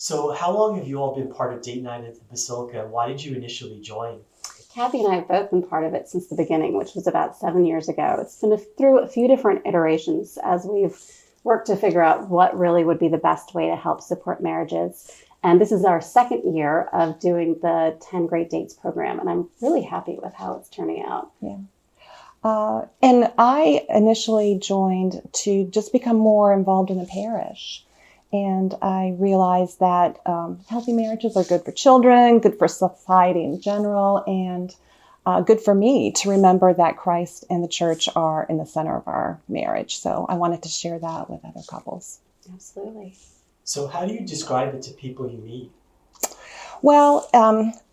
So how long have you all been part of date night at the Basilica, and why did you initially join? Kathy and I have both been part of it since the beginning, which was about 7 years ago. It's been through a few different iterations as we've worked to figure out what really would be the best way to help support marriages. And this is our second year of doing the 10 Great Dates program, and I'm really happy with how it's turning out. Yeah. And I initially joined to just become more involved in the parish. And I realized that healthy marriages are good for children, good for society in general, and good for me to remember that Christ and the church are in the center of our marriage. So I wanted to share that with other couples. Absolutely. So how do you describe it to people you meet? Well,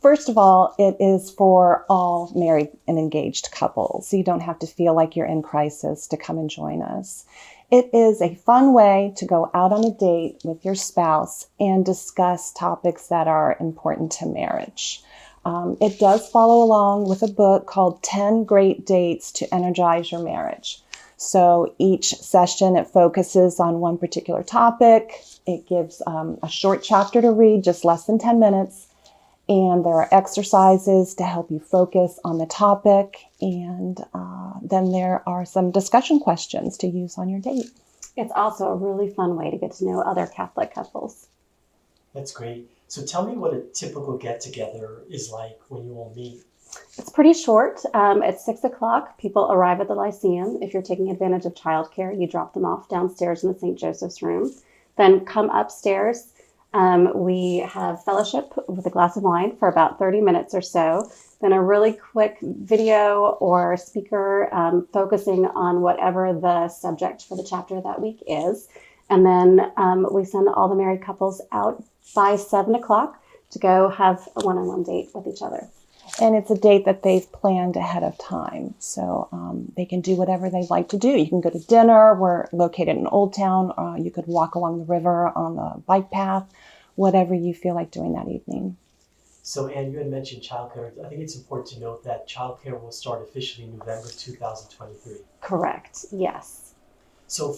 first of all, it is for all married and engaged couples. You don't have to feel like you're in crisis to come and join us. It is a fun way to go out on a date with your spouse and discuss topics that are important to marriage. It does follow along with a book called 10 Great Dates to Energize Your Marriage. So each session, it focuses on one particular topic. It gives a short chapter to read, just less than 10 minutes. And there are exercises to help you focus on the topic. And then there are some discussion questions to use on your date. It's also a really fun way to get to know other Catholic couples. That's great. So tell me what a typical get-together is like when you all meet. It's pretty short. At 6 o'clock, people arrive at the Lyceum. If you're taking advantage of childcare, you drop them off downstairs in the St. Joseph's room. Then come upstairs. We have fellowship with a glass of wine for about 30 minutes or so. Then a really quick video or speaker focusing on whatever the subject for the chapter that week is. And then we send all the married couples out by 7 o'clock to go have a one-on-one date with each other. And it's a date that they've planned ahead of time. So they can do whatever they'd like to do. You can go to dinner. We're located in Old Town. You could walk along the river on the bike path, whatever you feel like doing that evening. So Anne, you had mentioned childcare. I think it's important to note that childcare will start officially in November 2023. Correct. Yes. So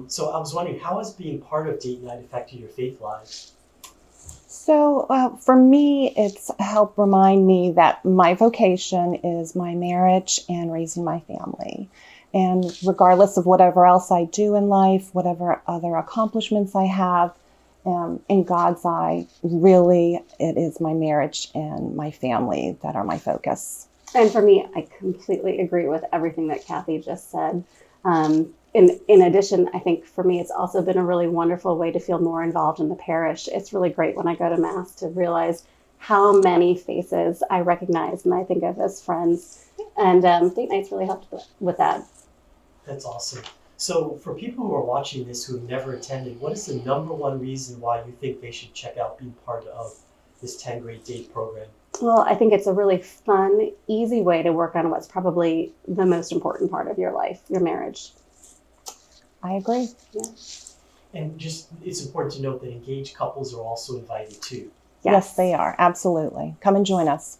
so I was wondering, how has being part of date night affected your faith lives? So for me, it's helped remind me that my vocation is my marriage and raising my family. And regardless of whatever else I do in life, whatever other accomplishments I have, in God's eye, really, it is my marriage and my family that are my focus. And for me, I completely agree with everything that Kathy just said. In addition, I think for me, it's also been a really wonderful way to feel more involved in the parish. It's really great when I go to Mass to realize how many faces I recognize and I think of as friends. And date nights really helped with that. That's awesome. So for people who are watching this who have never attended, what is the number one reason why you think they should check out being part of this 10 Great Date program? Well, I think it's a really fun, easy way to work on what's probably the most important part of your life, your marriage. I agree. Yeah. And it's important to note that engaged couples are also invited too. Yes, they are. Absolutely. Come and join us.